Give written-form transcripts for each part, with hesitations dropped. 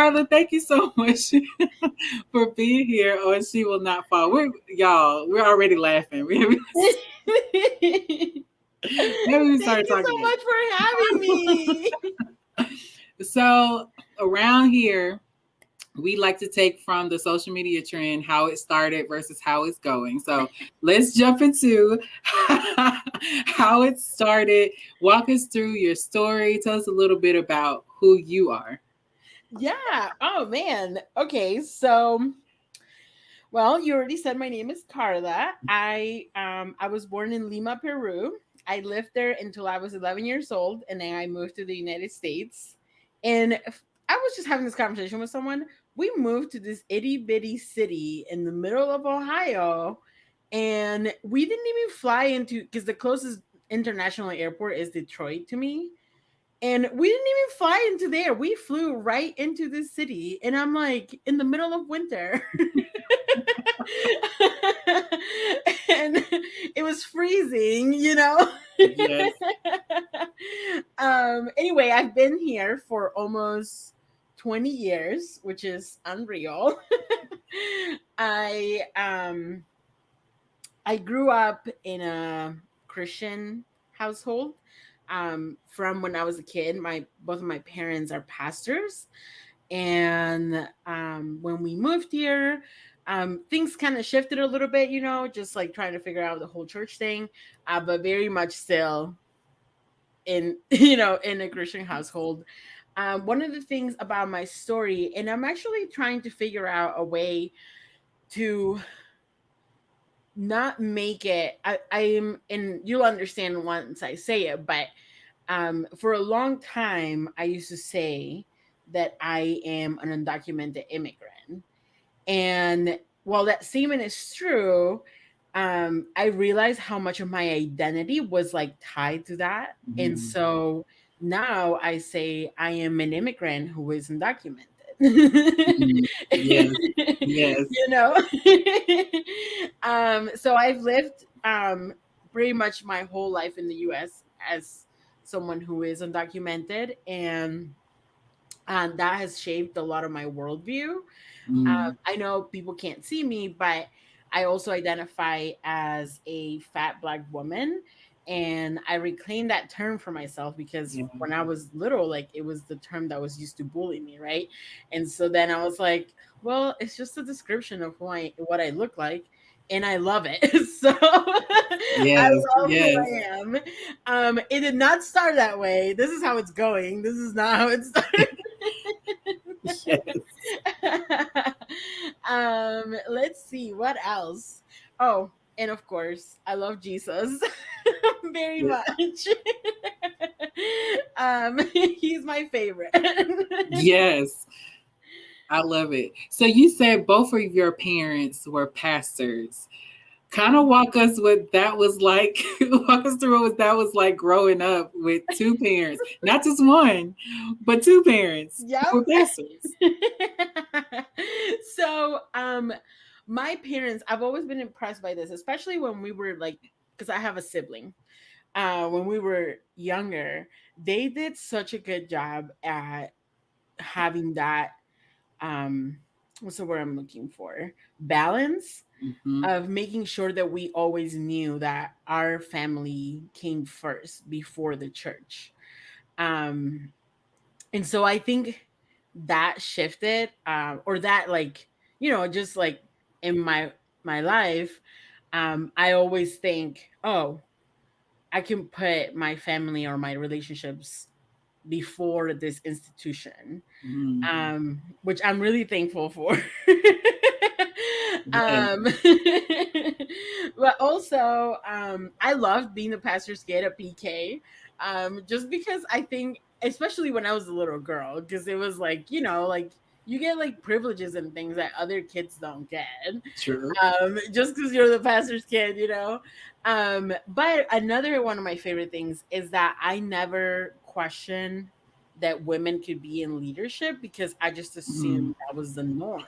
Karla, thank you so much for being here on She Will Not Fall. We're already laughing. Maybe we Thank started you talking so much for having me. again. So around here, we like to take from the social media trend how it started versus how it's going. So let's jump into how it started. Walk us through your story. Tell us a little bit about who you are. Yeah. Oh man. Okay. So, well, you already said my name is Karla. I was born in Lima, Peru. I lived there until I was 11 years old, and then I moved to the United States. And I was just having this conversation with someone. We moved to this itty bitty city in the middle of Ohio, and we didn't even fly into because the closest international airport is Detroit to me. And we didn't even fly into there. We flew right into the city. And I'm like, in the middle of winter. And it was freezing, you know? Yes. Anyway, I've been here for almost 20 years, which is unreal. I I grew up in a Christian household. From when I was a kid, my both of my parents are pastors, and when we moved here, things kind of shifted a little bit, you know, just like trying to figure out the whole church thing, but very much still in in a Christian household. One of the things about my story, and I'm actually trying to figure out a way to not make it I'm and you'll understand once I say it, but for a long time I used to say that I am an undocumented immigrant. And while that statement is true, I realized how much of my identity was like tied to that. And Mhm. so now I say I am an immigrant who is undocumented. Mhm. Yes. Yes. You know? So I've lived pretty much my whole life in the US as someone who is undocumented, and that has shaped a lot of my worldview. Mhm. I know people can't see me, but I also identify as a fat black woman. And I reclaimed that term for myself because Yeah. when I was little, like it was the term that was used to bully me, right? And so then I was like, well, it's just a description of what I look like. And I love it. So I Yes. love who Yes. I am. It did not start that way. This is how it's going. This is not how it started. Yes. Let's see what else. Oh, and of course, I love Jesus very Yes. much. He's my favorite. Yes. I love it. So you said both of your parents were pastors. Kind of walk us what that was like. Walk us through what that was like growing up with two parents, not just one, but two parents who Yep. were pastors. So, my parents, I've always been impressed by this, especially when we were like, because I have a sibling. When we were younger, they did such a good job at having that what's the word I'm looking for? Balance Hmm. of making sure that we always knew that our family came first before the church. Um and so I think that shifted, or that, like, just like in my life, I always think, oh, I can put my family or my relationships before this institution, Hmm. which I'm really thankful for. Yes. um, but also, I loved being the pastor's kid at PK, just because I think, especially when I was a little girl, because it was like, like you get like privileges and things that other kids don't get, True. just because you're the pastor's kid, But another one of my favorite things is that I never questioned that women could be in leadership because I just Hmm. assumed that was the norm,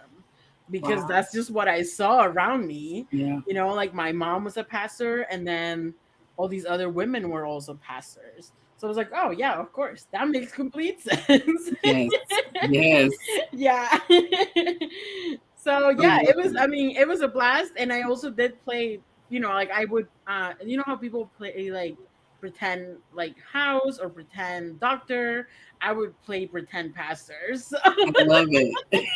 because Wow. that's just what I saw around me. Yeah. Like my mom was a pastor, and then all these other women were also pastors. So I was like, oh yeah, of course, that makes complete sense. Yes. Yes. Yeah. So I yeah, love it was, it. I mean, it was a blast. And I also did play, like I would, you know how people play like pretend like house or pretend doctor. I would play pretend pastors. I love it.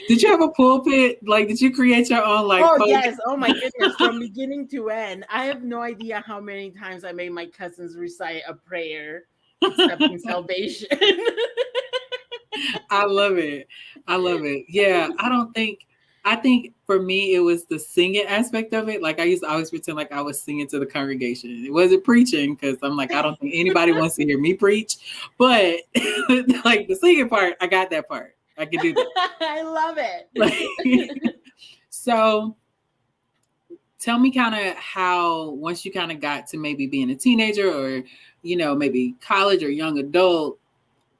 Did you have a pulpit? Like, did you create your own like Oh pulpit? yes, oh my goodness, from beginning to end. I have no idea how many times I made my cousins recite a prayer accepting salvation. I love it. I love it. Yeah, I think for me it was the singing aspect of it. Like I used to always pretend like I was singing to the congregation. It wasn't preaching because I'm like, I don't think anybody wants to hear me preach. But like the singing part, I got that part. I can do that. I love it. Like, so tell me kind of how once you kind of got to maybe being a teenager or maybe college or young adult,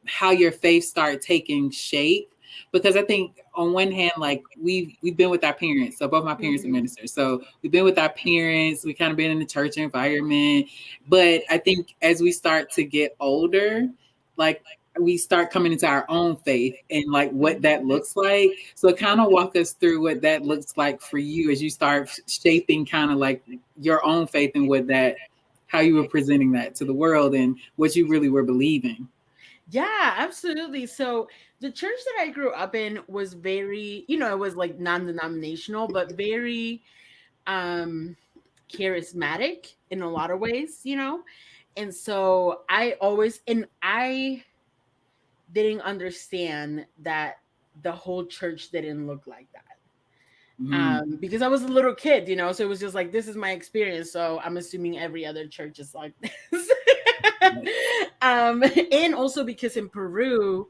how your faith started taking shape. Because I think on one hand, like we've been with our parents, so both my parents are Mhm. ministers, so we've been with our parents, we kind of been in the church environment. But I think as we start to get older, like we start coming into our own faith and like what that Mhm. looks like. So kind of walk us through what that looks like for you as you start shaping kind of like your own faith and how you were presenting that to the world and what you really were believing. Yeah, absolutely. So the church that I grew up in was very, it was like non-denominational, but very um charismatic in a lot of ways. And so I didn't understand that the whole church didn't look like that. Mm. Because I was a little kid, so it was just like, this is my experience. So I'm assuming every other church is like this. And also because in Peru,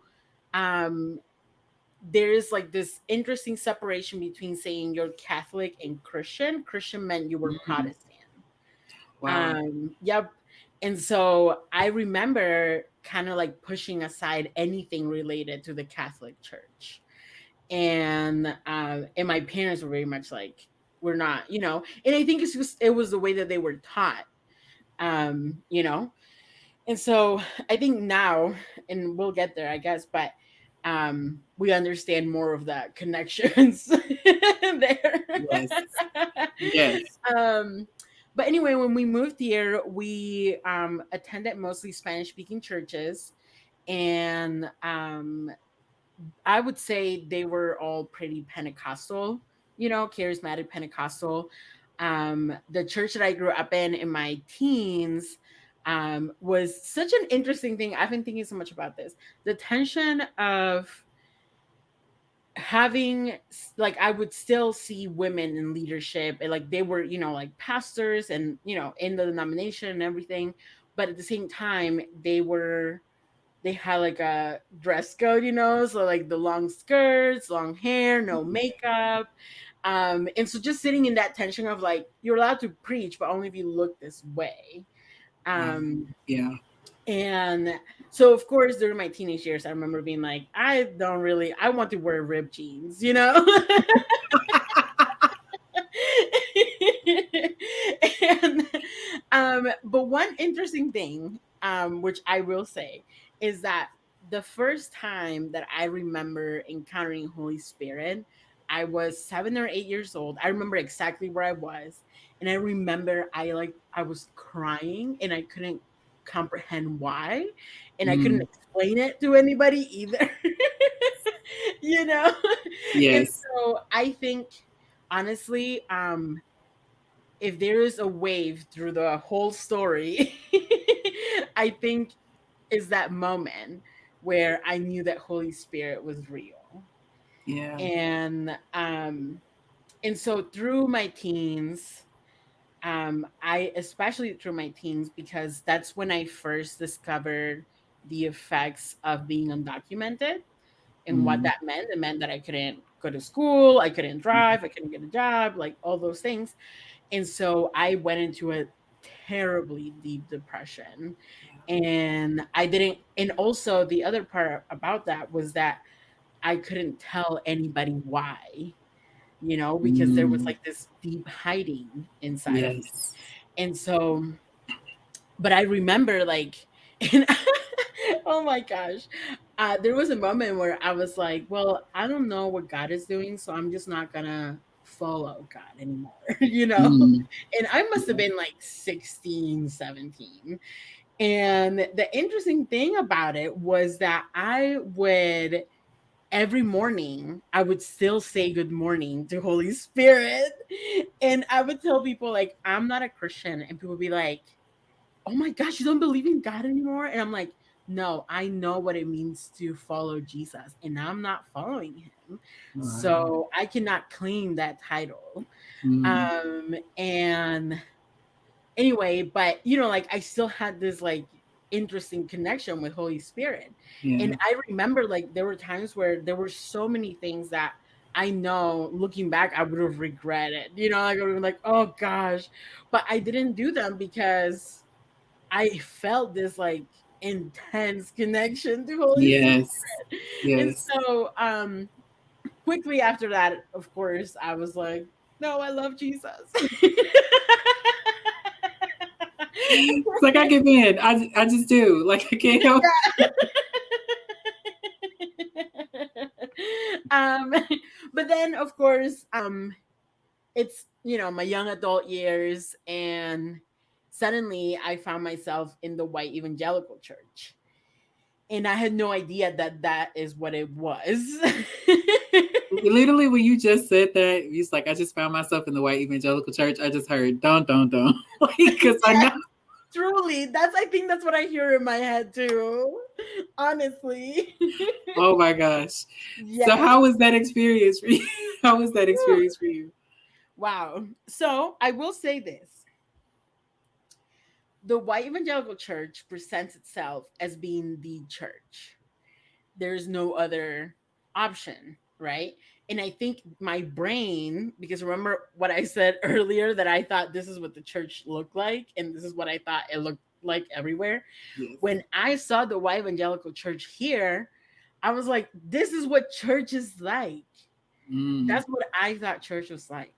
um, there is like this interesting separation between saying you're Catholic and Christian. Christian meant you were Mm. Protestant. Wow. Yep. And so I remember kind of like pushing aside anything related to the Catholic Church. And my parents were very much like, we're not. And I think it was the way that they were taught. You know. And so I think now, and we'll get there, I guess, but we understand more of the connections there. Yes. Yes. um but anyway, when we moved here, we attended mostly Spanish speaking churches. And I would say they were all pretty Pentecostal, charismatic Pentecostal. The church that I grew up in my teens was such an interesting thing. I've been thinking so much about this. The tension of having, like, I would still see women in leadership, and like they were, like pastors and, in the denomination and everything. But at the same time, they had like a dress code, so like the long skirts, long hair, no makeup. And so just sitting in that tension of like, you're allowed to preach, but only if you look this way. Um, Yeah. and so of course during my teenage years, I remember being like, I want to wear ripped jeans. And but one interesting thing, which I will say, is that the first time that I remember encountering Holy Spirit, I was 7 or 8 years old. I remember exactly where I was. And I remember I was crying and I couldn't comprehend why. And I couldn't Mm. explain it to anybody either. you know? And Yes. so I think, honestly, if there is a wave through the whole story, I think is that moment where I knew that Holy Spirit was real. Yeah. And so through my teens, I especially through my teens, because that's when I first discovered the effects of being undocumented and what Mm. that meant. It meant that I couldn't go to school, I couldn't drive, I couldn't get a job, like all those things. And so I went into a terribly deep depression. And I didn't, and also the other part about that was that I couldn't tell anybody why, because there was Mm. like this deep hiding inside of me. Yes. And so, but I remember like, and oh my gosh, there was a moment where I was like, well, I don't know what God is doing, so I'm just not gonna follow God anymore, you know? Mm. And I must have been like 16, 17. And the interesting thing about it was that I would every morning I would still say good morning to Holy Spirit. And I would tell people like I'm not a Christian, and people would be like, "Oh my gosh, you don't believe in God anymore?" And I'm like, "No, I know what it means to follow Jesus, and I'm not following him. Wow. So I cannot claim that title." Mm. And anyway, but like I still had this like interesting connection with Holy Spirit. And Yeah. I remember like there were times where there were so many things that I know looking back I would have regretted. Like I would have been like, oh gosh. But I didn't do them because I felt this like intense connection to Holy Spirit. Yes. And Yes. so quickly after that, of course, I was like, no, I love Jesus. It's like I give in. I just do. Like I can't help. um but then of course it's my young adult years, and suddenly I found myself in the white evangelical church, and I had no idea that that is what it was. Literally, when you just said that, you was like, I just found myself in the white evangelical church. I just heard, don't. Because I Yes, know. truly, I think that's what I hear in my head too, honestly. Oh my gosh. So, Yes. how was that experience for you? How was that Whew. experience for you? Wow. So I will say this: the white evangelical church presents itself as being the church. There's no other option, right? And I think my brain, because remember what I said earlier, that I thought this is what the church looked like, and this is what I thought it looked like everywhere. Yes. When I saw the white evangelical church here, I was like, this is what church is like. Mm. That's what I thought church was like.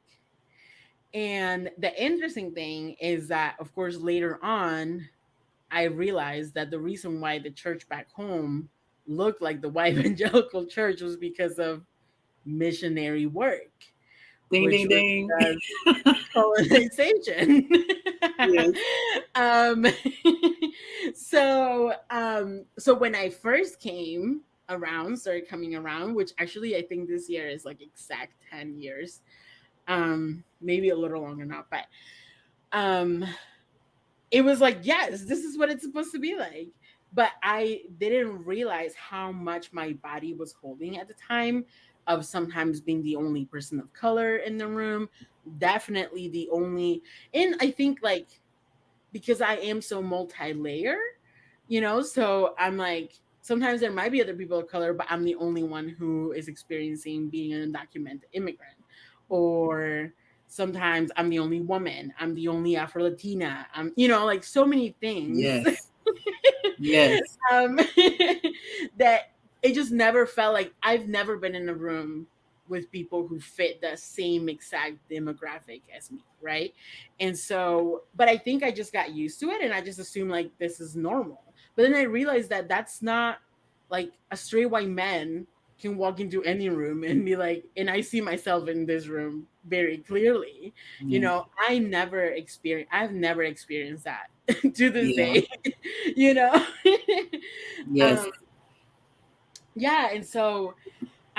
And the interesting thing is that, of course, later on, I realized that the reason why the church back home looked like the white evangelical church was because of missionary work, Ding, which ding, was ding. because colonization. Yes. um, so when I first started coming around, which actually I think this year is like exact 10 years, maybe a little longer now, but um it was like, yes, this is what it's supposed to be like. But I didn't realize how much my body was holding at the time, of sometimes being the only person of color in the room, definitely the only. And I think like, because I am so multi-layer, so I'm like, sometimes there might be other people of color, but I'm the only one who is experiencing being an undocumented immigrant. Or sometimes I'm the only woman, I'm the only Afro Latina, I'm, like so many things. Yes. Yes. um, that it just never felt like I've never been in a room with people who fit the same exact demographic as me, right? And so, but I think I just got used to it, and I just assumed like this is normal. But then I realized that that's not, like, a straight white man can walk into any room and be like, and I see myself in this room very clearly. Yeah. I've never experienced that to this Yeah. day. you know Yes. um yeah, and so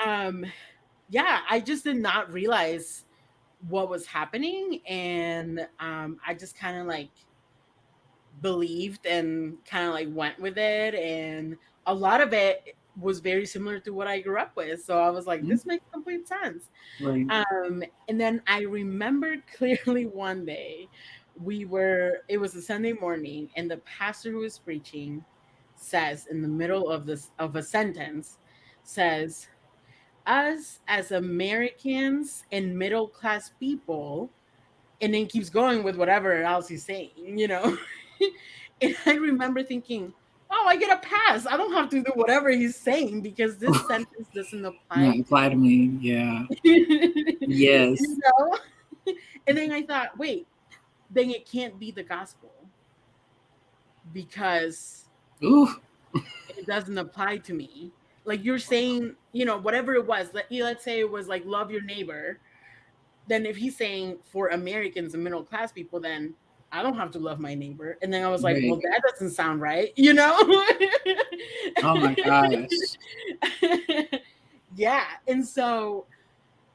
um yeah, I just did not realize what was happening, and I just kind of like believed and kind of like went with it, and a lot of it was very similar to what I grew up with, so I was like, Mhm. this makes complete sense. Right. And then I remembered clearly one day, it was a Sunday morning, and the pastor who was preaching says in the middle of a sentence, says, us as Americans and middle class people, and then keeps going with whatever else he's saying. And I remember thinking, oh, I get a pass. I don't have to do whatever he's saying because this sentence doesn't Not apply apply to me. Yeah. to me. Yes. you know? And then I thought, wait, then it can't be the gospel because Ooh. it doesn't apply to me. Like you're saying, you know, whatever it was, let's say it was like love your neighbor. Then if he's saying for Americans and middle class people, then I don't have to love my neighbor. And then I was like, Right. well, that doesn't sound right, you know? Oh my gosh. Yeah. And so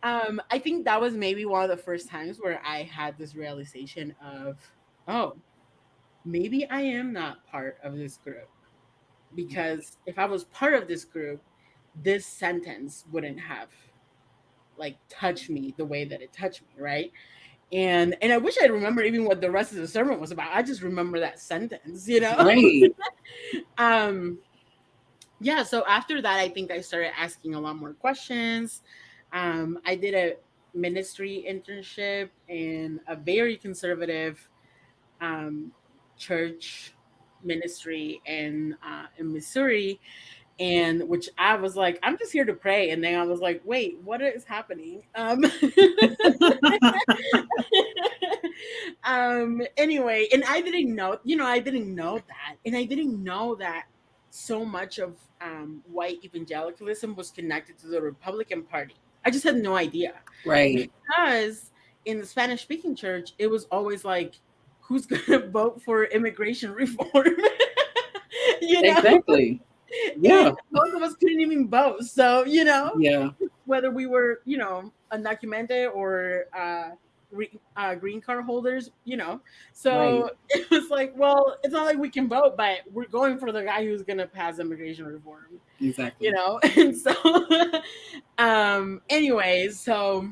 I think that was maybe one of the first times where I had this realization of, oh, maybe I am not part of this group. Because if I was part of this group, this sentence wouldn't have like touched me the way that it touched me, right? And I wish I remember even what the rest of the sermon was about. I just remember that sentence, you know? Right. um yeah, so after that I think I started asking a lot more questions. I did a ministry internship in a very conservative um church ministry in Missouri, and which I was like, I'm just here to pray. And then I was like, wait, what is happening? Anyway, and I didn't know, I didn't know that. And I didn't know that so much of white evangelicalism was connected to the Republican Party. I just had no idea. Right. Because in the Spanish speaking church, it was always like, who's going to vote for immigration reform? you know? Exactly. And Yeah. most of us couldn't even vote. So, Yeah. whether we were, undocumented or green card holders, Right. So it was like, well, it's not like we can vote, but we're going for the guy who's going to pass immigration reform, Exactly. And so, anyways, so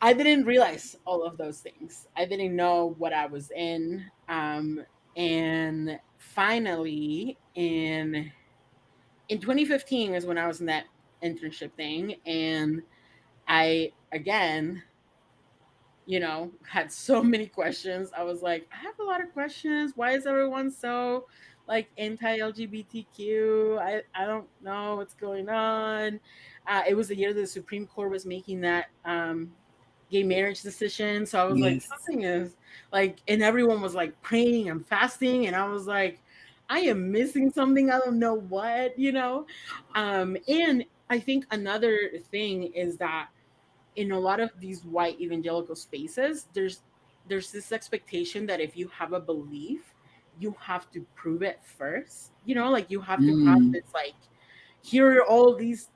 I didn't realize all of those things. I didn't know what I was in. And finally, in 2015 is when I was in that internship thing, and I again, had so many questions. I was like, I have a lot of questions. Why is everyone so like anti-LGBTQ? I don't know what's going on. It was the year the Supreme Court was making that gay marriage decision. So I was like, Yes. something is like, and everyone was like praying and fasting, and I was like, I am missing something. I don't know what. And I think another thing is that in a lot of these white evangelical spaces, there's this expectation that if you have a belief, you have to prove it first. Like you have to have Mm. this like, here are all these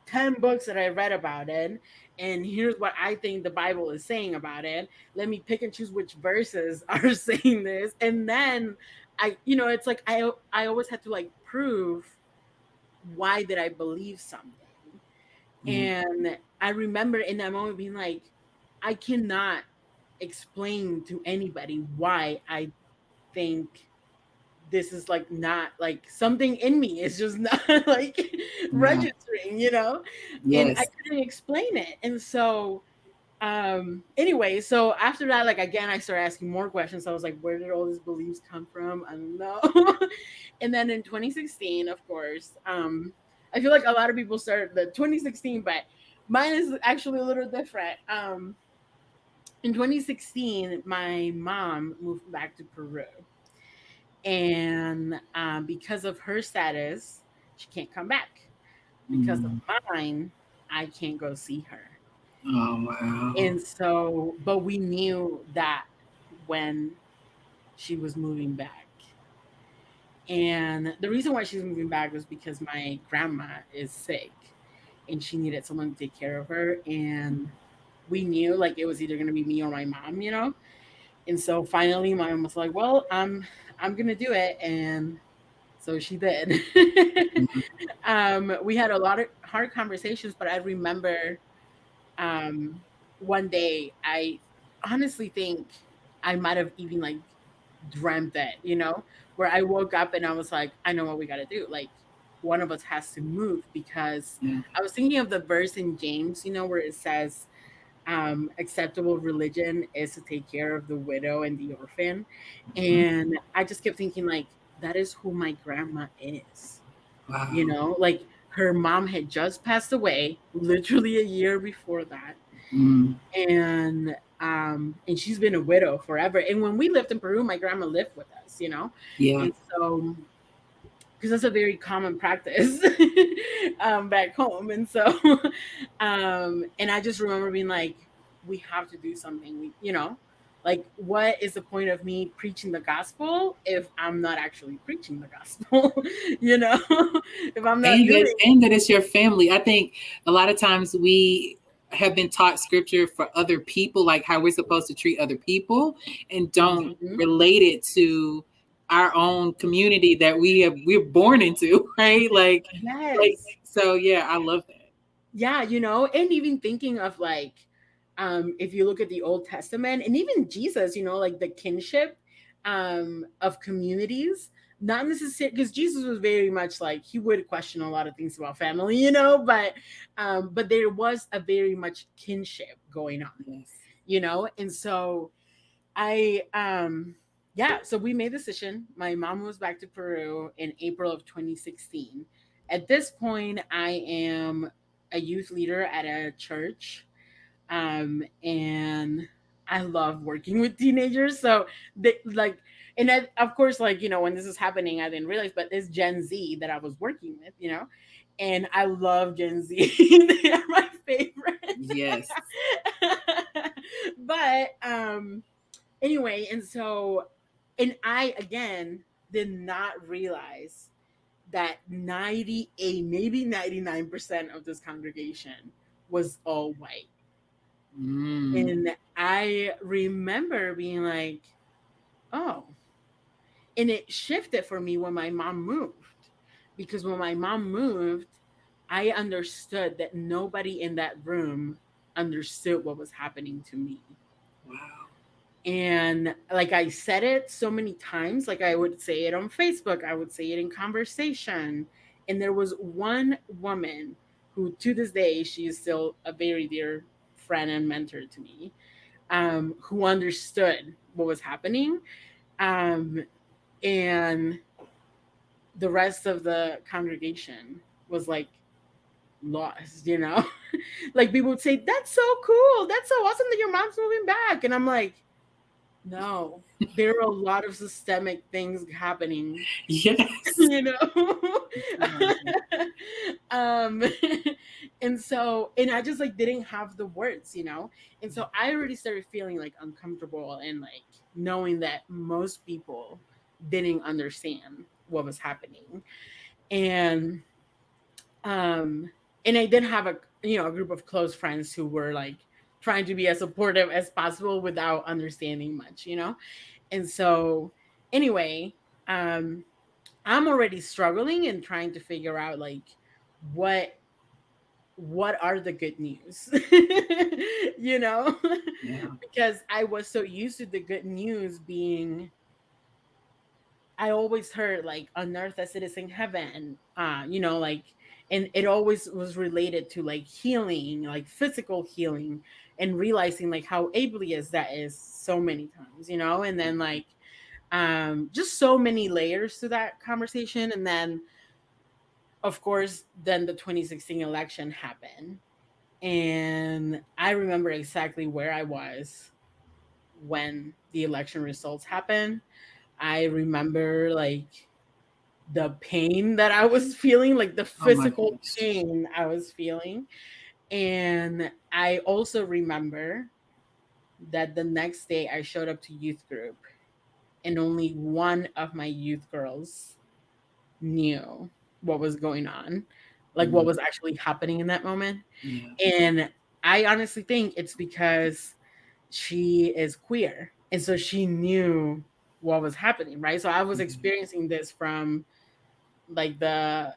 10 books that I read about it, and here's what I think the Bible is saying about it. Let me pick and choose which verses are saying this. And then it's like I always had to like prove why did I believe something. Yeah. And I remember in that moment being like, I cannot explain to anybody why I think this is like not like something in me is just not like Yeah. registering. And I Yes. couldn't explain it. And so anyway, so after that, like again, I started asking more questions. I was like, where did all these beliefs come from? I don't know. And then in 2016, of course, I feel like a lot of people started the 2016, but mine is actually a little different. In 2016, my mom moved back to Peru, and because of her status, she can't come back. Because of Mm. mine, I can't go see her. Oh wow. And so, but we knew that when she was moving back. And the reason why she's moving back was because my grandma is sick and she needed someone to take care of her. And we knew like it was either going to be me or my mom. And so finally my mom was like, well, I'm going to do it. And so she did. Mhm. We had a lot of hard conversations, but I remember um, one day I honestly think I might have even like dreamt it, where I woke up and I was like, I know what we got to do. Like, one of us has to move, because Yeah. I was thinking of the verse in James, where it says, acceptable religion is to take care of the widow and the orphan. Mhm. And I just kept thinking, like, that is who my grandma is. Wow. Like her mom had just passed away literally a year before that. Mm. And she's been a widow forever. And when we lived in Peru, my grandma lived with us, you know, Yeah. and so because that's a very common practice back home. And so, and I just remember being like, we have to do something. We, you know, like, what is the point of me preaching the gospel if I'm not actually preaching the gospel? You know, if I'm not doing. And that it's your family. I think a lot of times we have been taught scripture for other people, like how we're supposed to treat other people, and don't Mhm. relate it to our own community that we're born into, right? Like Yes. so yeah, I love that. Yeah, you know, and even thinking of like, if you look at the Old Testament and even Jesus, you know, like the kinship of communities, not necessarily because Jesus was very much like he would question a lot of things about family, you know, but there was a very much kinship going on, Yes. you know, and so I yeah, so we made the decision. My mom was back to Peru in April of 2016. At this point, I am a youth leader at a church. And I love working with teenagers. So they like, and I, of course, like, you know, when this is happening, I didn't realize, but it's Gen Z that I was working with, you know, and I love Gen Z. They are my favorite. Yes. But anyway, and so, and I again did not realize that 98, maybe 99% of this congregation was all white. Mm. And I remember being like, oh, and it shifted for me when my mom moved. Because when my mom moved, I understood that nobody in that room understood what was happening to me. Wow. And like I said it so many times, like I would say it on Facebook, I would say it in conversation. And there was one woman who, to this day, she is still a very dear friend and mentor to me, who understood what was happening. Um, and the rest of the congregation was like lost, you know? Like people would say, "That's so cool. That's so awesome that your mom's moving back." And I'm like, no, there are a lot of systemic things happening, Yes. you know? um, and so, and I just like didn't have the words, you know? And so I already started feeling like uncomfortable and like knowing that most people didn't understand what was happening. And, um, and I did have a, you know, a group of close friends who were like trying to be as supportive as possible without understanding much, you know? And so anyway, um I'm already struggling and trying to figure out like what what are the good news. You know? Yeah. Because I was so used to the good news being, I always heard like on earth as it is in heaven, you know, like, and it always was related to like healing, like physical healing, and realizing like how ableist that is so many times, you know, and then like just so many layers to that conversation. And then of course then the 2016 election happened, and I remember exactly where I was when the election results happened. I remember like the pain that I was feeling, like the Oh my physical gosh. pain I was feeling. And I also remember that the next day I showed up to youth group and only one of my youth girls knew what was going on, like what Mm. was actually happening in that moment. Yeah. And I honestly think it's because she is queer. And so she knew what was happening, right? So I was Mhm. experiencing this from like the,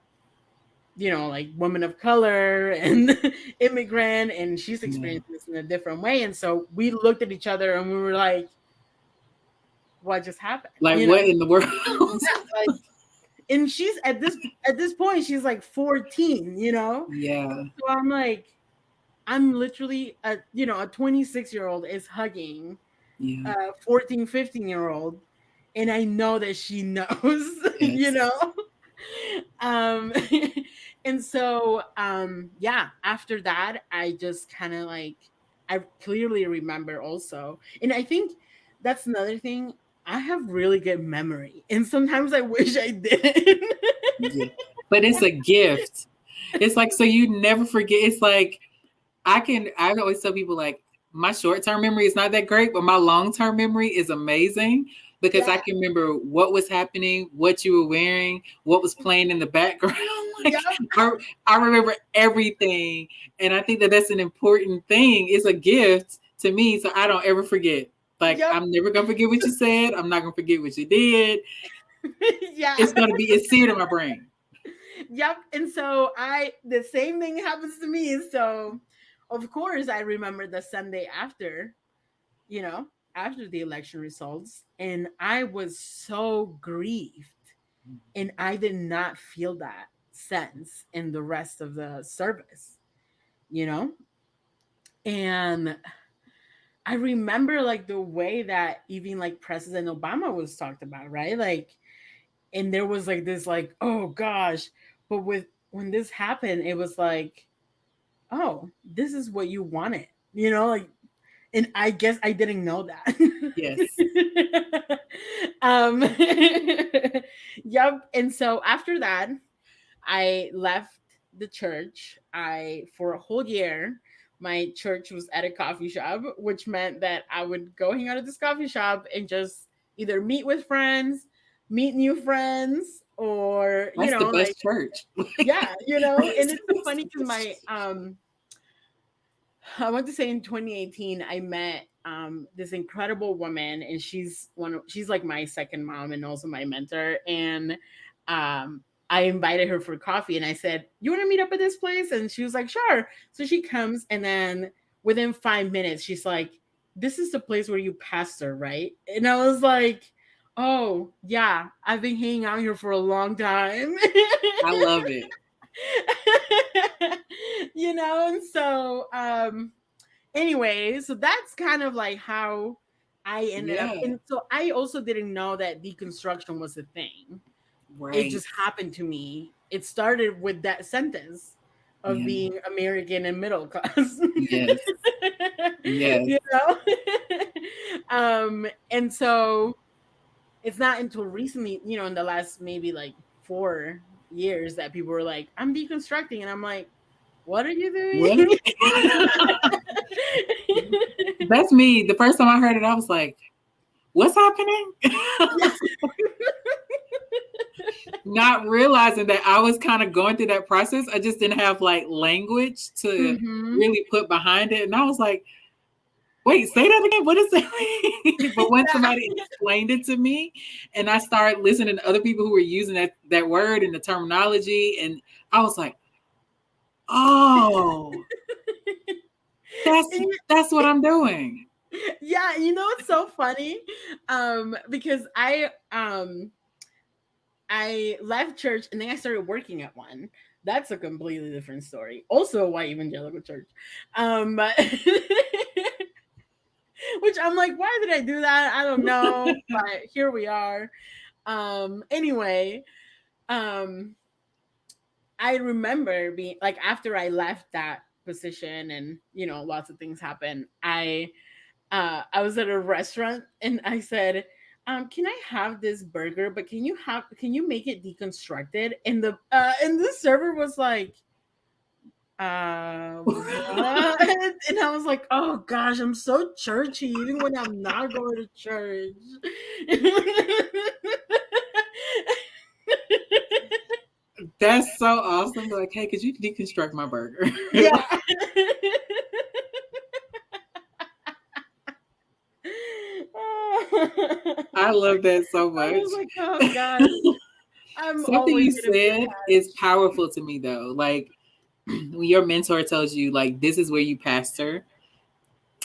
you know, like woman of color and immigrant, and she's Yeah. experiencing this in a different way. And so we looked at each other and we were like, what just happened? Like You what know? in the world? Yeah, like, and she's at this point she's like 14, you know? Yeah. So I'm like, I'm literally a, you know, a 26-year-old is hugging Yeah. a 14, 15-year-old, and I know that she knows, you Yes. know? um and so yeah, after that I just kind of like, I clearly remember also. And I think that's another thing. I have really good memory. And sometimes I wish I didn't. Yeah. But it's a gift. It's like, so you never forget. It's like, I always tell people, like, my short-term memory is not that great, but my long-term memory is amazing because I Yeah. can remember what was happening, what you were wearing, what was playing in the background. Like, Yep. I remember everything. And I think that that's an important thing. It's a gift to me, so I don't ever forget. Like, Yep. I'm never going to forget what you said. I'm not going to forget what you did. Yeah. It's seared in my brain. Yep. And so the same thing happens to me. So of course I remember the Sunday after, you know, after the election results, and I was so grieved, and I did not feel that sense in the rest of the service, you know? And I remember like the way that even like President Obama was talked about, right? Like, and there was like this like, oh gosh, but with when this happened, it was like, oh, this is what you wanted, you know, like, and I guess I didn't know that. Yes. um yep. And so after that, I left the church. I For a whole year, my church was at a coffee shop, which meant that I would go hang out at this coffee shop and just either meet with friends, meet new friends, or That's the like, best church. yeah, and it's so funny because my I want to say in 2018 I met this incredible woman, and she's like my second mom and also my mentor. And I invited her for coffee, and I said, "You want to meet up at this place?" And she was like, "Sure." So she comes, and then within 5 minutes she's like, "This is the place where you pastor, right?" And I was like, "Oh yeah, I've been hanging out here for a long time." I love it. And so anyway, so that's kind of like how I ended up. Yeah. And so I also didn't know that deconstruction was a thing. It Right. just happened to me. It started with that sentence of Yeah. being American and middle class. Yes. Yes. you know? And so it's not until recently, in the last maybe like 4 years, that people were like, I'm deconstructing. And I'm like, what are you What? doing? That's me. The first time I heard it, I was like, what's happening? Not realizing that I was kind of going through that process. I just didn't have like language to really put behind it. And I was like, wait, say that again. What does that mean? But when somebody explained it to me, and I started listening to other people who were using that word and the terminology, and I was like, oh, that's what I'm doing. Yeah, it's so funny, because I left church and then I started working at one. That's a completely different story. Also a white evangelical church. But which I'm like, why did I do that? I don't know. But here we are. Anyway, I remember being like, after I left that position and lots of things happened, I was at a restaurant and I said, can I have this burger, but can you make it deconstructed? And the server was like, what? And I was like, oh gosh, I'm so churchy even when I'm not going to church. That's so awesome. Like, hey, could you deconstruct my burger? Yeah. I love that so much. I was like, oh God. Something you said is powerful to me though. Like, when your mentor tells you, like, this is where you pastor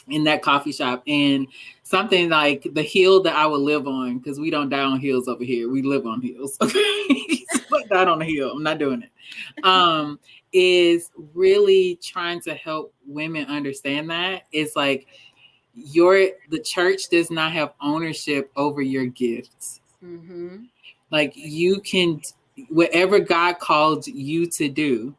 in that coffee shop, and something like the hill that I would live on, because we don't die on hills over here. We live on hills. Okay. But not on a hill. I'm not doing it. Is really trying to help women understand that. It's like the church does not have ownership over your gifts. Mm-hmm. Like, you can, whatever God called you to do,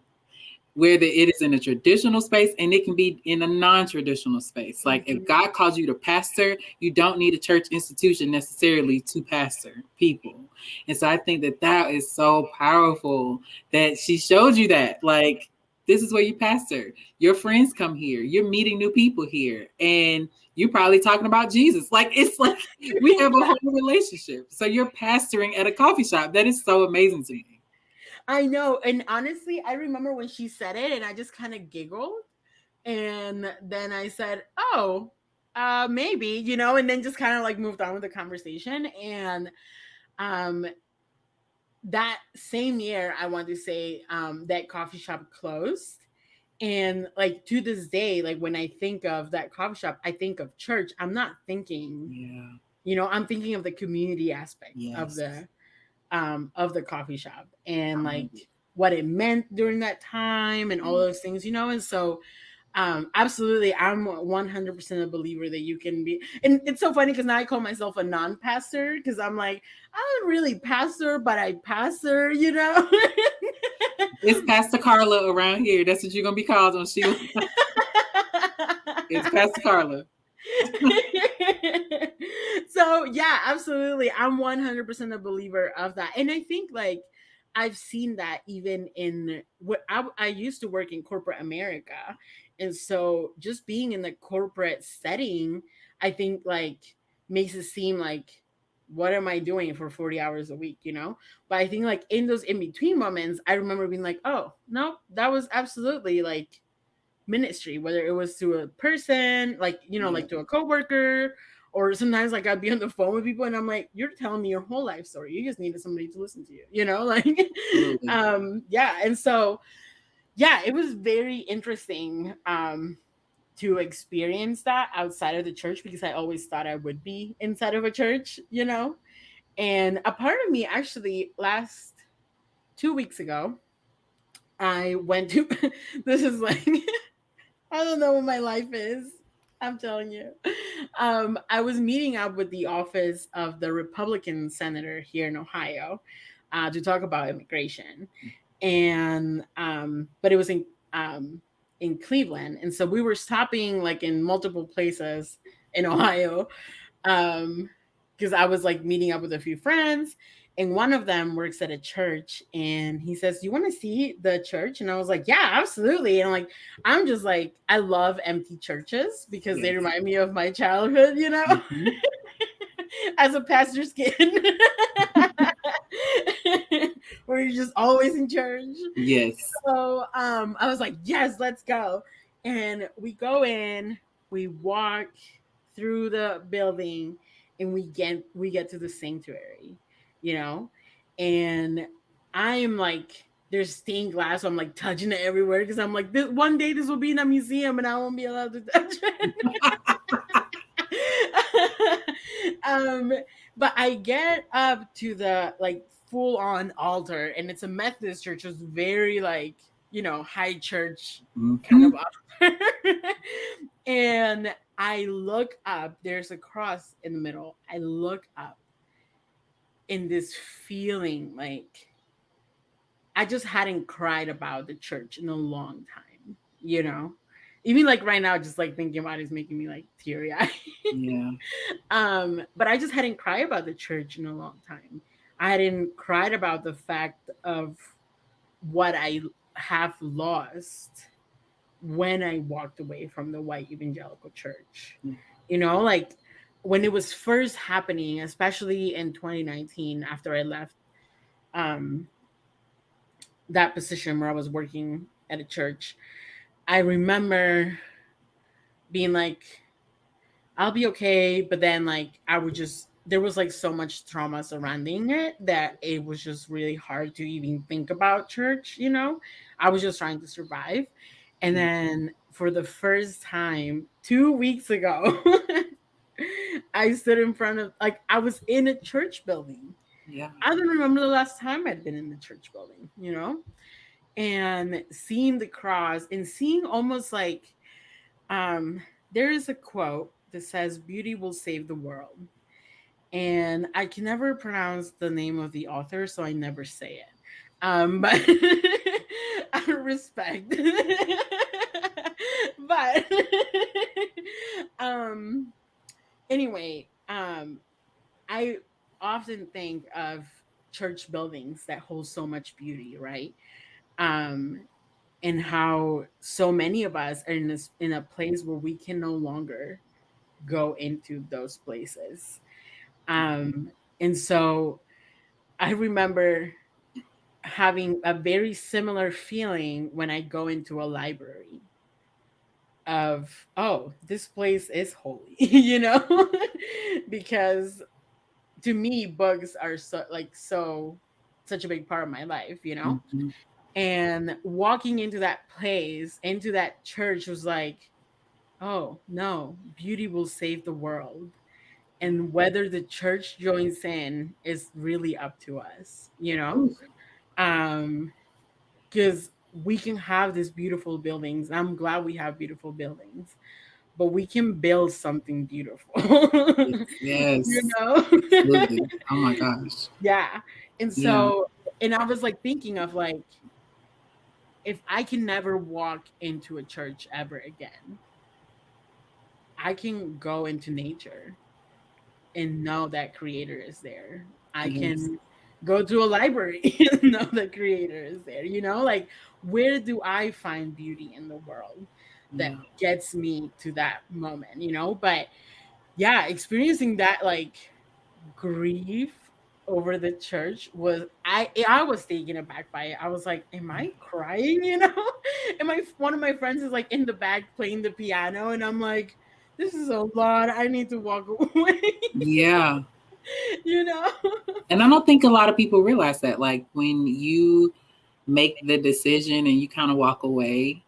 whether it is in a traditional space and it can be in a non-traditional space. Like if God calls you to pastor, you don't need a church institution necessarily to pastor people. And so I think that that is so powerful that she showed you that, like, this is where you pastor. Your friends come here. You're meeting new people here. And you're probably talking about Jesus. Like, it's like we have a whole relationship. So you're pastoring at a coffee shop. That is so amazing to me. I know. And honestly, I remember when she said it and I just kind of giggled. And then I said, oh, maybe, you know, and then just kind of like moved on with the conversation. And um, that same year, I want to say that coffee shop closed. And like to this day, like when I think of that coffee shop, I think of church. I'm not thinking, Yeah. you know, I'm thinking of the community aspect Yes. of the coffee shop and like what it meant during that time and all those things, you know. And so absolutely, I'm 100% a believer that you can be. And it's so funny because now I call myself a non-pastor because I'm like, I'm not really pastor, but I pastor, you know. It's Pastor Karla around here. That's what you're gonna be called on Sheila. It's Pastor Karla. So yeah, absolutely, I'm 100% a believer of that. And I think like I've seen that even in what I used to work in corporate America, and so just being in the corporate setting, I think like makes it seem like what am I doing for 40 hours a week, you know? But I think like in those in between moments, I remember being like, oh no, that was absolutely like ministry, whether it was to a person, like, you know, like to a coworker, or sometimes like I'd be on the phone with people and I'm like, you're telling me your whole life story. You just needed somebody to listen to you, you know, like, yeah. And so, yeah, it was very interesting to experience that outside of the church because I always thought I would be inside of a church, you know. And a part of me actually last 2 weeks ago, I went to this is like I don't know what my life is. I'm telling you. I was meeting up with the office of the Republican senator here in Ohio to talk about immigration, and but it was in Cleveland, and so we were stopping like in multiple places in Ohio because I was like meeting up with a few friends, and one of them works at a church, and he says, "Do you want to see the church?" And I was like, "Yeah, absolutely." And like, I'm just like, I love empty churches because they remind me of my childhood, you know, as a pastor's kid, where you're just always in church. Yes. So I was like, "Yes, let's go." And we go in, we walk through the building, and we get to the sanctuary, you know, and I am like, there's stained glass, so I'm like touching it everywhere because I'm like, this one day this will be in a museum and I won't be allowed to touch it. But I get up to the like full on altar, and it's a Methodist church. It's very like, you know, high church kind of altar. And I look up, there's a cross in the middle. I look up in this feeling like I just hadn't cried about the church in a long time, you know? Even like right now, just like thinking about it is making me like teary eyed. Yeah. But I just hadn't cried about the church in a long time. I hadn't cried about the fact of what I have lost when I walked away from the white evangelical church. You know, like when it was first happening, especially in 2019, after I left um, that position where I was working at a church, I remember being like, I'll be okay. But then, like, I would just, there was like so much trauma surrounding it that it was just really hard to even think about church, you know? I was just trying to survive. And then for the first time 2 weeks ago, I stood in front of, like, I was in a church building. Yeah. I don't remember the last time I'd been in the church building, you know? And seeing the cross and seeing almost like, there is a quote that says, "Beauty will save the world." And I can never pronounce the name of the author, so I never say it. But respect. But um anyway, I often think of church buildings that hold so much beauty, right? Um and how so many of us are in a place where we can no longer go into those places. And so I remember having a very similar feeling when I go into a library of, oh, this place is holy, because to me books are such a big part of my life. Mhm. And walking into that place, into that church, was like, oh no, beauty will save the world. And whether the church joins in is really up to us. Ooh, Um, because we can have these beautiful buildings. I'm glad we have beautiful buildings, but we can build something beautiful. yes, yes, you know? absolutely. Oh my gosh. Yeah. And Yeah. so, and I was like thinking of like, if I can never walk into a church ever again, I can go into nature and know that creator is there. I Yes. can go to a library and know the creator is there. Like, where do I find beauty in the world that Yeah. gets me to that moment? But yeah, experiencing that like grief over the church was, I was taken aback by it. I was like, am I crying? And one of my friends is like in the back playing the piano, and I'm like, this is a lot. I need to walk away. Yeah. you know And I don't think a lot of people realize that. Like when you make the decision and you kind of walk away,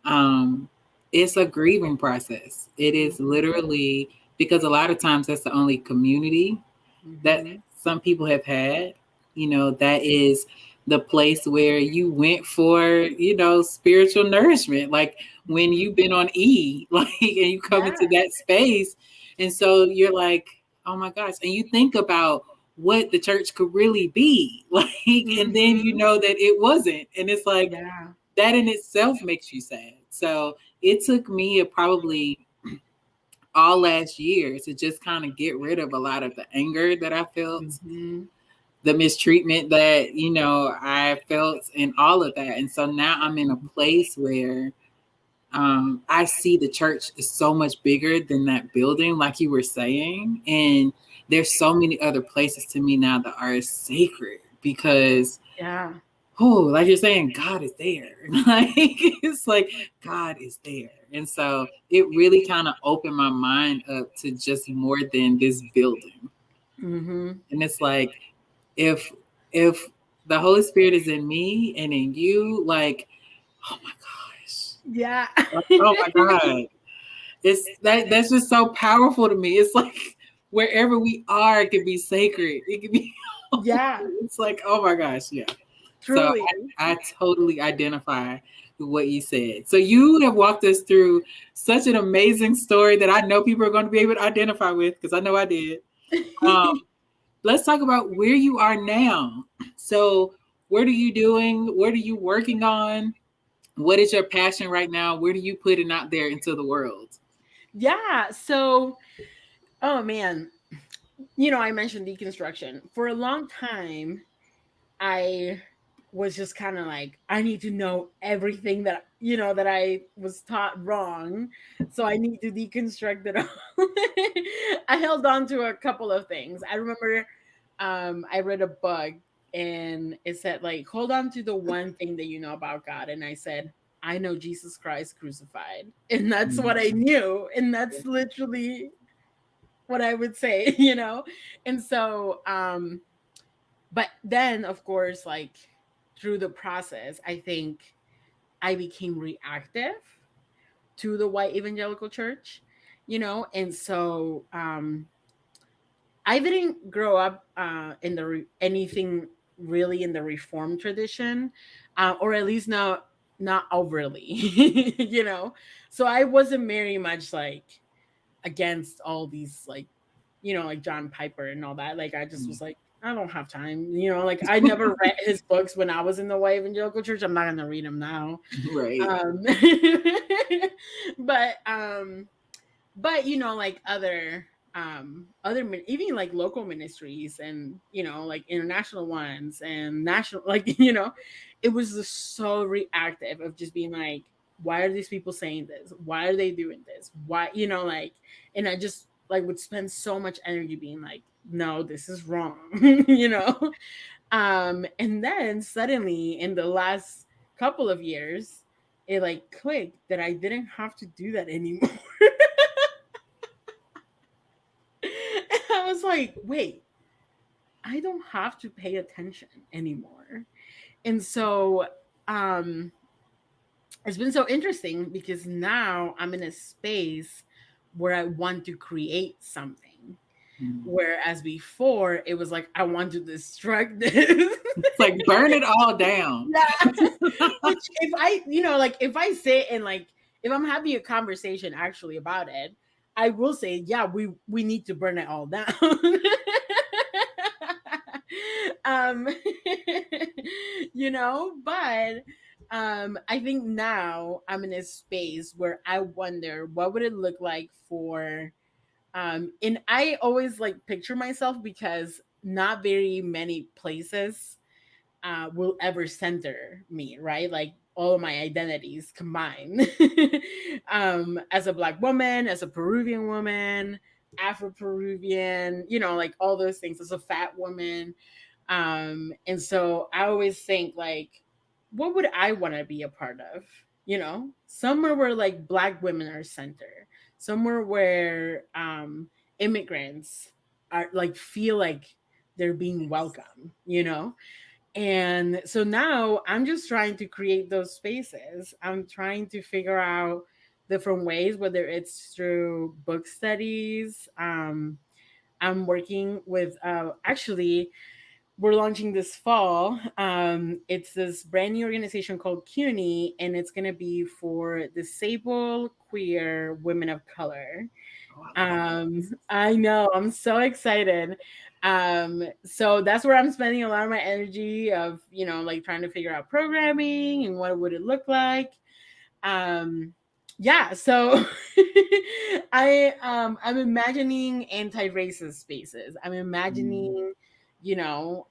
um, it's a grieving process. It is Mhm, literally because a lot of times that's the only community that mhm. some people have had. That is the place where you went for, spiritual nourishment. Like when you've been on E, like, and you come Yeah. into that space. And so you're like, oh my gosh. And you think about what the church could really be like, and then you Mhm. know that it wasn't. And it's like Yeah. that in itself makes you sad. So it took me probably all last year to just kind of get rid of a lot of the anger that I felt, Mhm. the mistreatment that, I felt, and all of that. And so now I'm in a place where I see the church is so much bigger than that building, like you were saying. And there's so many other places to me now that are sacred because, Yeah. oh, like you're saying, God is there. Like it's like God is there. And so it really kind of opened my mind up to just more than this building. Mhm. And it's like if if the Holy Spirit is in me and in you, like, oh my gosh. Yeah. Like, oh my God. That's just so powerful to me. It's like wherever we are, it can be sacred. It can be Yeah. it's like, oh my gosh, yeah. So Truly. I totally identify with what you said. So you have walked us through such an amazing story that I know people are going to be able to identify with because I know I did. Um, let's talk about where you are now. So what are you doing? What are you working on? What is your passion right now? Where do you put it out there into the world? Yeah. So, oh man, I mentioned deconstruction. For a long time, I was just kind of like, I need to know everything that I was taught wrong. So I need to deconstruct it all. I held on to a couple of things. I remember I read a book, and it said like, hold on to the one thing that you know about God. And I said, I know Jesus Christ crucified. And that's what I knew. And that's literally what I would say, And so but then of course, like, through the process, I think I became reactive to the white evangelical church, and so I didn't grow up in anything really in the reform tradition, or at least not overly, so I wasn't very much against all these, like John Piper and all that. Like, I just was like, I don't have time. You know, like I never read his books when I was in the white evangelical church. I'm not gonna read them now. Right. Um, but you know, like even like local ministries, and you know, like international ones and national, like you know, it was just so reactive of just being like, why are these people saying this? Why are they doing this? Why, you know, like, and I just like would spend so much energy being like, no, this is wrong. You know. And then suddenly in the last couple of years, it like clicked that I didn't have to do that anymore. I was like, wait, I don't have to pay attention anymore. And so um it's been so interesting because now I'm in a space where I want to create something. Whereas before it was like I want to destruct this. It's like burn it all down. Yeah. Which if I, you know, like if I sit and like if I'm having a conversation actually about it, I will say, yeah, we need to burn it all down. um you know, but I think now I'm in a space where I wonder what would it look like for and I always like picture myself because not very many places will ever center me, right? Like all of my identities combined. As a Black woman, as a Peruvian woman, Afro Peruvian, you know, like all those things, as a fat woman. And so I always think, like, what would I want to be a part of? You know, somewhere where like Black women are center, somewhere where immigrants are like feel like they're being welcome, you know? And so now I'm just trying to create those spaces. I'm trying to figure out different ways, whether it's through book studies. I'm working with, actually, we're launching this fall. It's this brand new organization called CUNY, and it's going to be for disabled, queer women of color. I know, I'm so excited. So that's where I'm spending a lot of my energy of, you know, like trying to figure out programming and what would it look like. Yeah, so I'm imagining anti-racist spaces. I'm imagining, you know,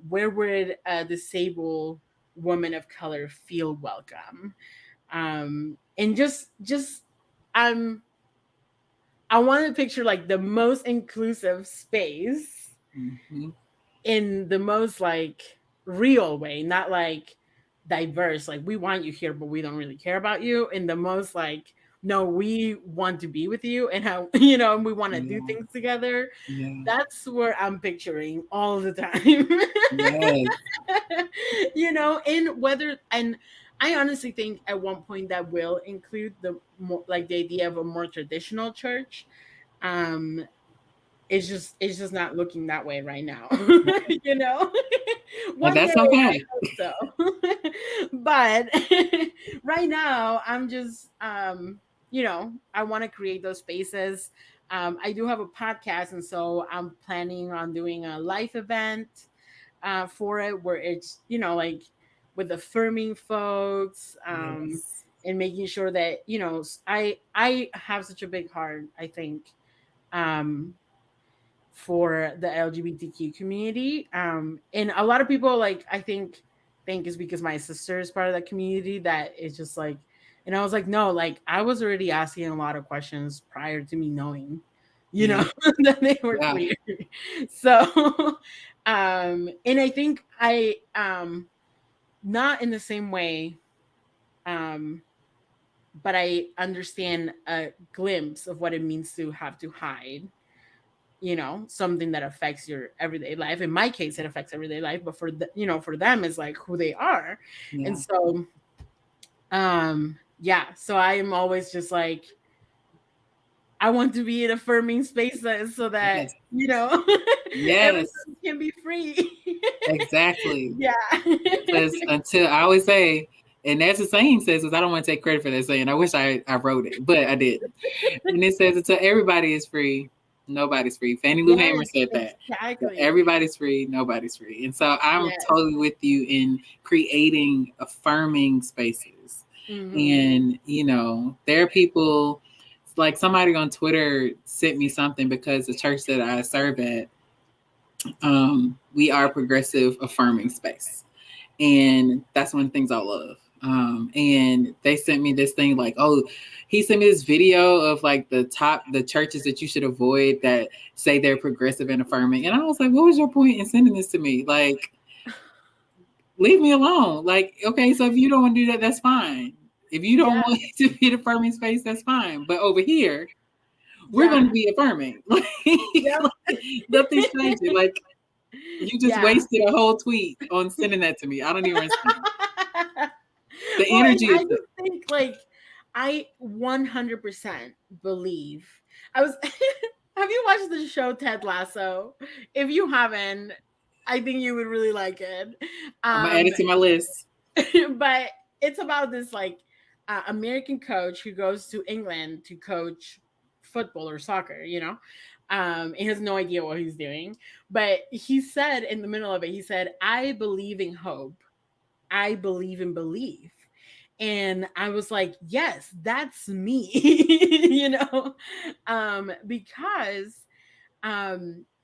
where would a disabled woman of color feel welcome? And just I'm I want to picture like the most inclusive space in the most like real way, not like diverse, like we want you here, but we don't really care about you. In the most like, no, we want to be with you and how, you know, and we want to do things together. Yeah. That's where I'm picturing all the time. Yes. You know, in whether, and I honestly think at one point that will include the more like the idea of a more traditional church. um it's just not looking that way right now. You know. And One day that's I okay. hope so. But right now I'm just you know, I want to create those spaces. I do have a podcast, and so I'm planning on doing a live event for it, where it's, you know, like with affirming folks, Yes. and making sure that, you know, I have such a big heart, I think, um for the LGBTQ community. And a lot of people, like, I think is because my sister is part of that community that is just like, and I was like, no, like I was already asking a lot of questions prior to me knowing, you know, Yeah. that they were Yeah. queer. So and I think not in the same way, um but I understand a glimpse of what it means to have to hide, you know, something that affects your everyday life. In my case, it affects everyday life, but for the, you know, for them is like who they are. And Yeah. so yeah, so I am always just like, I want to be in affirming spaces so that, Yes. you know, Yes. everybody can be free. Exactly. Yeah. Because until I always say, and that's the saying says, because I don't want to take credit for that saying. I wish I wrote it, but I didn't. And it says, until everybody is free, Nobody's free. Fannie Lou Hamer said that. Exactly. So everybody's free, nobody's free. And so I'm Yes. totally with you in creating affirming spaces. And, you know, there are people, like somebody on Twitter sent me something because the church that I serve at, we are progressive affirming space. And that's one of the things I love. And they sent me this thing like, oh, he sent me this video of like the churches that you should avoid that say they're progressive and affirming. And I was like, what was your point in sending this to me? Like, leave me alone. Like, okay, so if you don't want to do that, that's fine. If you don't want it to be an affirming space, that's fine. But over here, we're going to be affirming. Like, nothing's changing. Like, you just wasted a whole tweet on sending that to me. I don't even understand. The energy is. I just think, like, I 100% believe. Have you watched the show Ted Lasso? If you haven't, I think you would really like it. I'm gonna add it to my list. But it's about this like American coach who goes to England to coach football or soccer, you know. He has no idea what he's doing. But he said in the middle of it, he said, I believe in hope. I believe in belief. And I was like, yes, that's me, you know, because I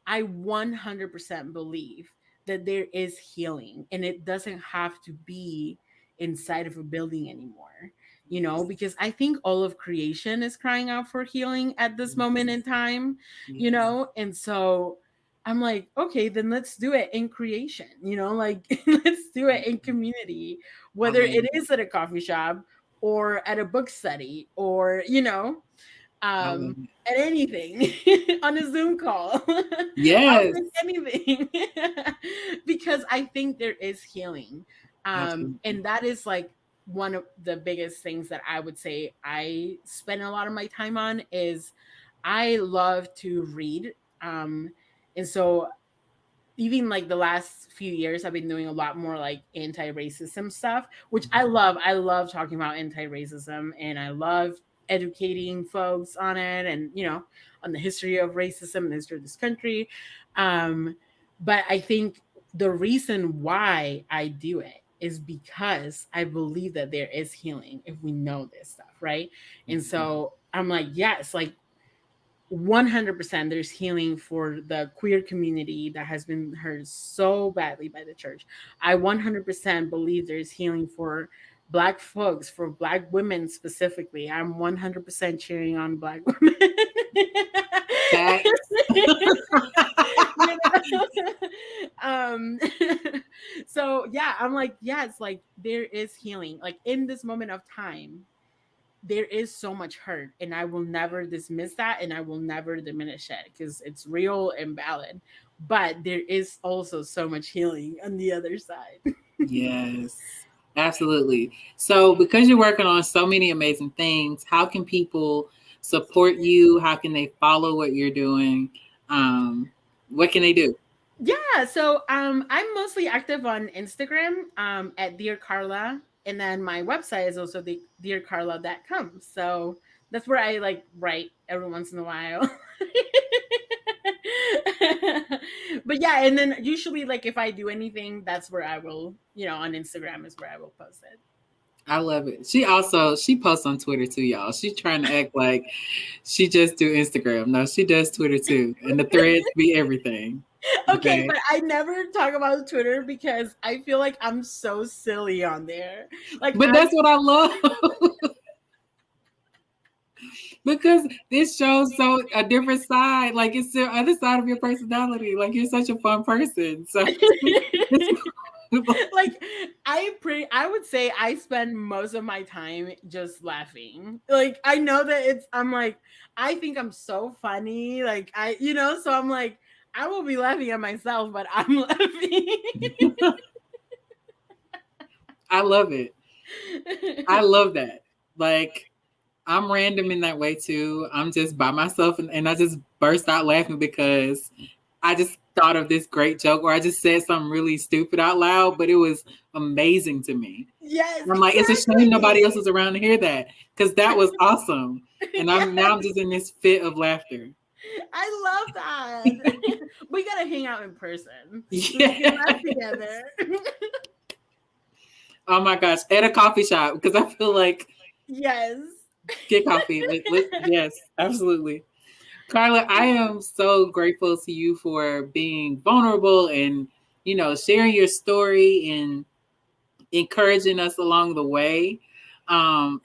100% believe that there is healing and it doesn't have to be inside of a building anymore, you know, because I think all of creation is crying out for healing at this moment in time, you know, and so I'm like, okay, then let's do it in creation, you know, like let's do it in community, whether it is at a coffee shop or at a book study or, you know, at anything on a Zoom call. Yes. Anything. Because I think there is healing. And that is like one of the biggest things that I would say I spend a lot of my time on is I love to read. And so even like the last few years, I've been doing a lot more like anti-racism stuff, which I love. I love talking about anti-racism and I love educating folks on it and, you know, on the history of racism and the history of this country. But I think the reason why I do it is because I believe that there is healing if we know this stuff, right? And so I'm like, yes, like 100% there's healing for the queer community that has been hurt so badly by the church. I 100% believe there's healing for Black folks, for Black women specifically. I'm 100% cheering on Black women. So yeah, I'm like, yeah, it's like there is healing. Like in this moment of time, there is so much hurt and I will never dismiss that and I will never diminish it because it's real and valid, but there is also so much healing on the other side. Yes, absolutely. So because you're working on so many amazing things, how can people support you? How can they follow what you're doing? What can they do? Yeah, so I'm mostly active on Instagram at Dear Karla. And then my website is also the dearkarla.com. So that's where I like write every once in a while. But yeah, and then usually like if I do anything, that's where I will, you know, on Instagram is where I will post it. I love it. She posts on Twitter too, y'all. She's trying to act like she just do Instagram. No, she does Twitter too. And the threads be everything. Okay, but I never talk about Twitter because I feel like I'm so silly on there. Like, but that's what I love. Because this shows so a different side. Like it's the other side of your personality. Like you're such a fun person. So like I would say I spend most of my time just laughing. Like I know that I'm like, I think I'm so funny. Like you know, so I'm like, I will be laughing at myself, but I'm laughing. I love it. I love that. Like I'm random in that way too. I'm just by myself and I just burst out laughing because I just thought of this great joke or I just said something really stupid out loud, but it was amazing to me. Yes. And I'm like, it's a shame nobody else is around to hear that because that was awesome. And I'm just in this fit of laughter. I love that. We gotta hang out in person. Yes. Get back together. Oh my gosh, at a coffee shop, because I feel like Yes. get coffee. Yes, absolutely. Karla, I am so grateful to you for being vulnerable and, sharing your story and encouraging us along the way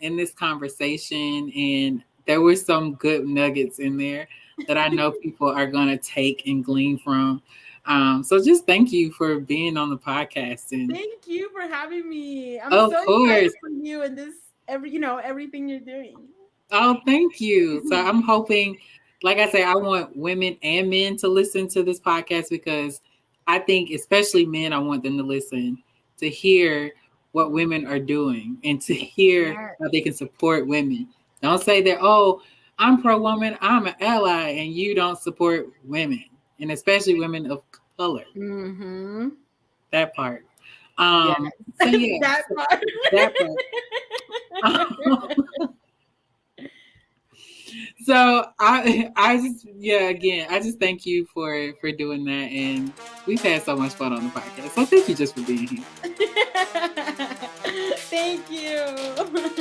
in this conversation. And there were some good nuggets in there that I know people are going to take and glean from. So just thank you for being on the podcast. And Thank you for having me. I'm of so course. excited for you and this everything you're doing. Oh, thank you. So I'm hoping, like I say, I want women and men to listen to this podcast because I think, especially men, I want them to listen to hear what women are doing and to hear how they can support women. Don't say that, oh, I'm pro woman, I'm an ally, and you don't support women, and especially women of color. Mm-hmm. That part. Yes. So yeah, That part. that part. So I just thank you for doing that, and we've had so much fun on the podcast. So thank you just for being here. Thank you.